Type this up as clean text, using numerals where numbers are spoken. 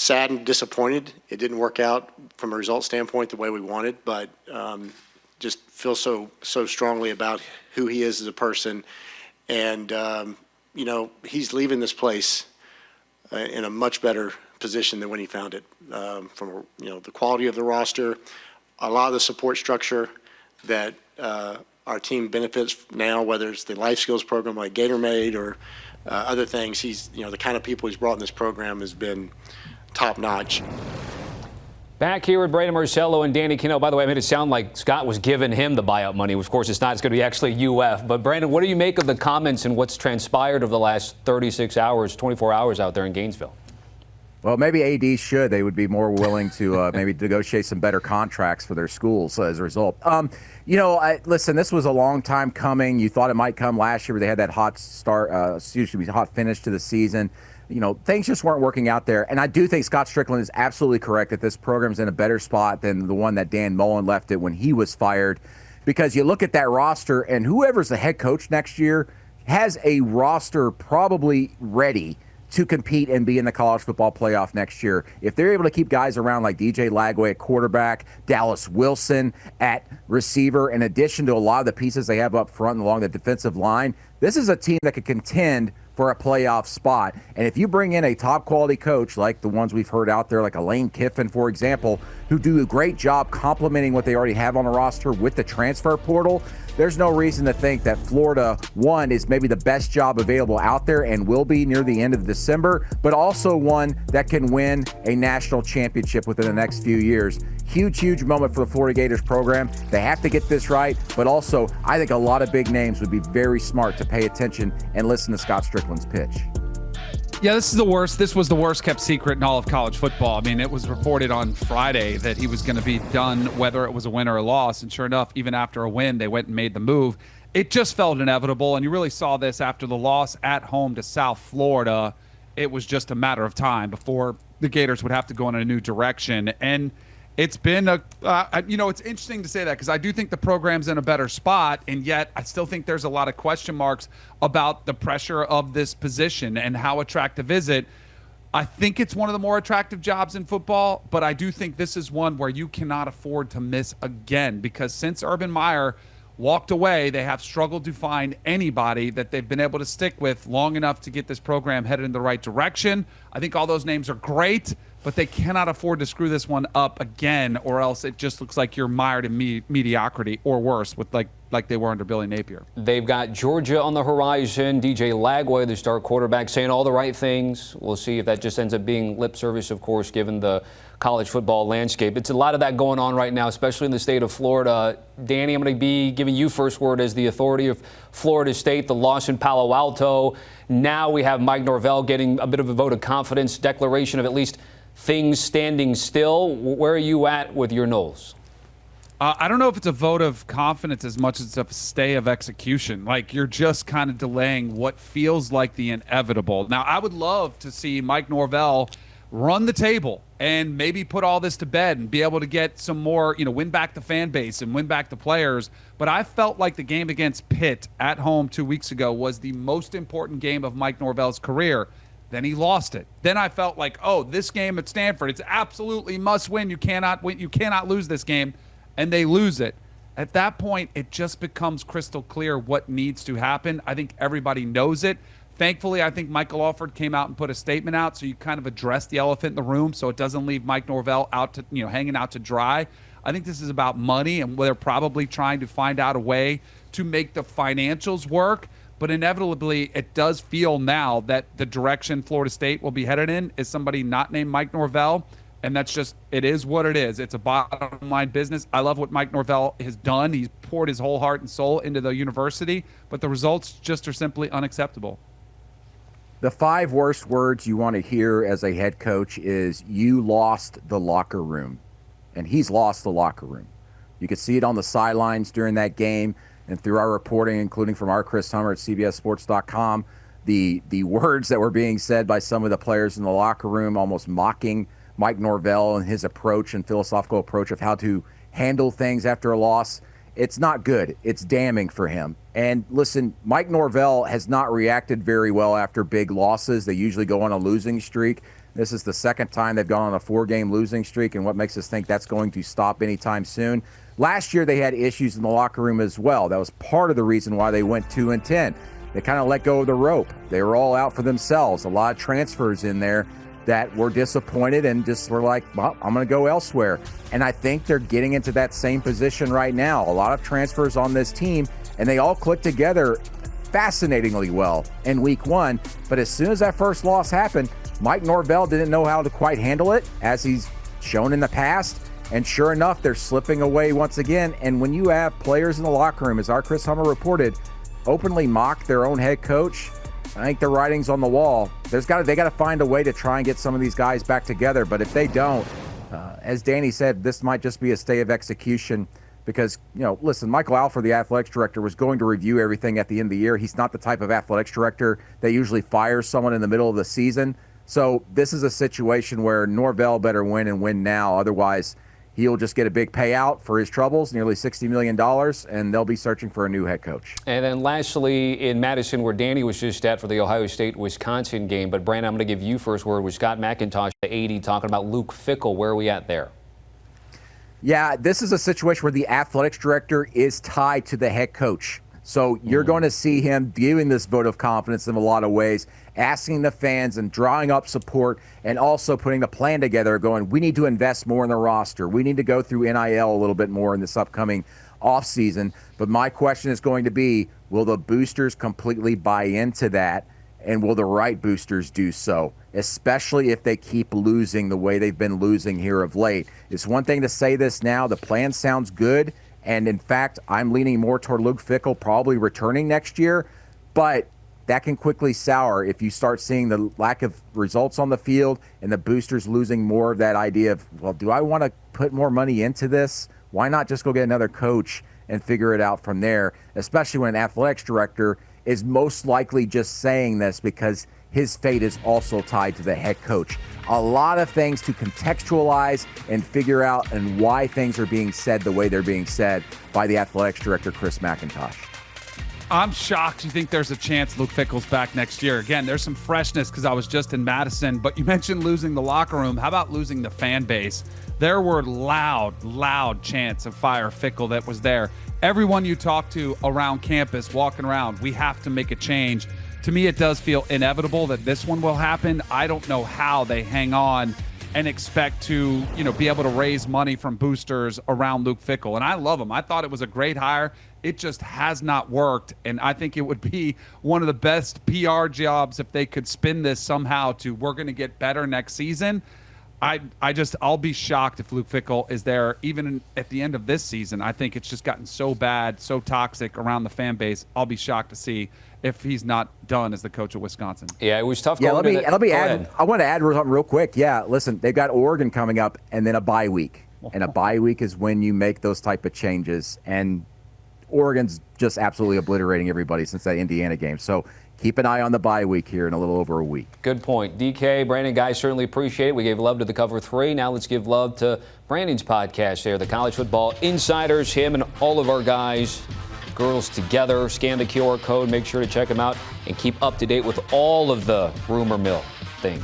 sad and disappointed. It didn't work out from a result standpoint the way we wanted, but just feel so strongly about who he is as a person. And, he's leaving this place in a much better position than when he found it. From, the quality of the roster, a lot of the support structure that our team benefits now, whether it's the life skills program like GatorMade or other things. He's, the kind of people he's brought in this program has been top notch. Back here with Brandon Marcello and Danny Kanell. By the way, I made it sound like Scott was giving him the buyout money. Of course, it's not. It's going to be actually UF. But, Brandon, what do you make of the comments and what's transpired over the last 36 hours, 24 hours out there in Gainesville? Well, maybe AD should. They would be more willing to maybe negotiate some better contracts for their schools as a result. Listen, this was a long time coming. You thought it might come last year where they had that hot finish to the season. Things just weren't working out there. And I do think Scott Strickland is absolutely correct that this program's in a better spot than the one that Dan Mullen left it when he was fired. Because you look at that roster, and whoever's the head coach next year has a roster probably ready to compete and be in the college football playoff next year. If they're able to keep guys around like DJ Lagway at quarterback, Dallas Wilson at receiver, in addition to a lot of the pieces they have up front and along the defensive line, this is a team that could contend for a playoff spot. And if you bring in a top quality coach like the ones we've heard out there, like a Lane Kiffin, for example, who do a great job complementing what they already have on a roster with the transfer portal, there's no reason to think that Florida, one, is maybe the best job available out there and will be near the end of December, but also one that can win a national championship within the next few years. Huge moment for the Florida Gators program. They have to get this right, but also I think a lot of big names would be very smart to pay attention and listen to Scott Strickland's pitch. Yeah, this is the worst. This was the worst kept secret in all of college football. I mean, it was reported on Friday that he was going to be done whether it was a win or a loss. And sure enough, even after a win, they went and made the move. It just felt inevitable. And you really saw this after the loss at home to South Florida. It was just a matter of time before the Gators would have to go in a new direction. And it's been it's interesting to say that because I do think the program's in a better spot, and yet I still think there's a lot of question marks about the pressure of this position and how attractive is it. I think it's one of the more attractive jobs in football, but I do think this is one where you cannot afford to miss again because since Urban Meyer walked away, they have struggled to find anybody that they've been able to stick with long enough to get this program headed in the right direction. I think all those names are great, but they cannot afford to screw this one up again, or else it just looks like you're mired in mediocrity or worse with like they were under Billy Napier. They've got Georgia on the horizon. DJ Lagway, the star quarterback, saying all the right things. We'll see if that just ends up being lip service, of course, given the college football landscape. It's a lot of that going on right now, especially in the state of Florida. Danny, I'm going to be giving you first word as the authority of Florida State, the loss in Palo Alto. Now we have Mike Norvell getting a bit of a vote of confidence, declaration of at least things standing still. Where are you at with your Noles? I don't know if it's a vote of confidence as much as it's a stay of execution. Like, you're just kind of delaying what feels like the inevitable. Now, I would love to see Mike Norvell run the table and maybe put all this to bed and be able to get some more, win back the fan base and win back the players. But I felt like the game against Pitt at home 2 weeks ago was the most important game of Mike Norvell's career. Then he lost it. Then I felt like, this game at Stanford, it's absolutely must win. You cannot win. You cannot lose this game. And they lose it. At that point, it just becomes crystal clear what needs to happen. I think everybody knows it. Thankfully, I think Michael Alford came out and put a statement out, so you kind of address the elephant in the room so it doesn't leave Mike Norvell out to, hanging out to dry. I think this is about money, and they're probably trying to find out a way to make the financials work. But inevitably, it does feel now that the direction Florida State will be headed in is somebody not named Mike Norvell. And that's just, it is what it is. It's a bottom line business. I love what Mike Norvell has done. He's poured his whole heart and soul into the university, but the results just are simply unacceptable. The 5 worst words you want to hear as a head coach is you lost the locker room. And he's lost the locker room. You could see it on the sidelines during that game and through our reporting, including from our Chris Hummer at CBSSports.com, the words that were being said by some of the players in the locker room, almost mocking Mike Norvell and his approach and philosophical approach of how to handle things after a loss. It's not good. It's damning for him. And listen, Mike Norvell has not reacted very well after big losses. They usually go on a losing streak. This is the second time they've gone on a 4-game losing streak, and what makes us think that's going to stop anytime soon. Last year, they had issues in the locker room as well. That was part of the reason why they went 2-10. They kind of let go of the rope. They were all out for themselves. A lot of transfers in there that were disappointed and just were like, well, I'm going to go elsewhere. And I think they're getting into that same position right now. A lot of transfers on this team, and they all click together fascinatingly well in week 1. But as soon as that first loss happened, Mike Norvell didn't know how to quite handle it, as he's shown in the past. And sure enough, they're slipping away once again. And when you have players in the locker room, as our Chris Hummer reported, openly mock their own head coach, I think the writing's on the wall. They got to find a way to try and get some of these guys back together. But if they don't, as Danny said, this might just be a stay of execution. Because, listen, Michael Alford, the athletics director, was going to review everything at the end of the year. He's not the type of athletics director that usually fires someone in the middle of the season. So this is a situation where Norvell better win and win now. Otherwise, he'll just get a big payout for his troubles, nearly $60 million, and they'll be searching for a new head coach. And then lastly, in Madison, where Danny was just at for the Ohio State-Wisconsin game. But, Brandon, I'm going to give you first word with Scott McIntosh, the AD, talking about Luke Fickell. Where are we at there? Yeah, this is a situation where the athletics director is tied to the head coach. So you're going to see him giving this vote of confidence in a lot of ways, asking the fans and drawing up support, and also putting the plan together, going, we need to invest more in the roster. We need to go through NIL a little bit more in this upcoming offseason. But my question is going to be, will the boosters completely buy into that? And will the right boosters do so, especially if they keep losing the way they've been losing here of late? It's one thing to say this now. The plan sounds good. And, in fact, I'm leaning more toward Luke Fickell probably returning next year. But that can quickly sour if you start seeing the lack of results on the field and the boosters losing more of that idea of, well, do I want to put more money into this? Why not just go get another coach and figure it out from there, especially when an athletics director is most likely just saying this because his fate is also tied to the head coach. A lot of things to contextualize and figure out and why things are being said the way they're being said by the athletics director, Chris McIntosh. I'm shocked you think there's a chance Luke Fickell's back next year. Again, there's some freshness because I was just in Madison, but you mentioned losing the locker room. How about losing the fan base? There were loud chants of fire Fickell that was there. Everyone you talk to around campus, walking around, we have to make a change. To me, it does feel inevitable that this one will happen. I don't know how they hang on and expect to, be able to raise money from boosters around Luke Fickell. And I love him. I thought it was a great hire. It just has not worked. And I think it would be one of the best PR jobs if they could spin this somehow to we're going to get better next season. I'll be shocked if Luke Fickell is there even at the end of this season. I think it's just gotten so bad, so toxic around the fan base. I'll be shocked to see if he's not done as the coach of Wisconsin. Yeah, it was tough. Yeah, let me add. I want to add something real quick. Yeah, listen, they've got Oregon coming up and then a bye week. And a bye week is when you make those type of changes. And Oregon's just absolutely obliterating everybody since that Indiana game. So keep an eye on the bye week here in a little over a week. Good point. DK, Brandon, guys, certainly appreciate it. We gave love to the Cover 3. Now let's give love to Brandon's podcast there, the College Football Insiders, him and all of our guys, girls together. Scan the QR code. Make sure to check them out and keep up to date with all of the rumor mill things.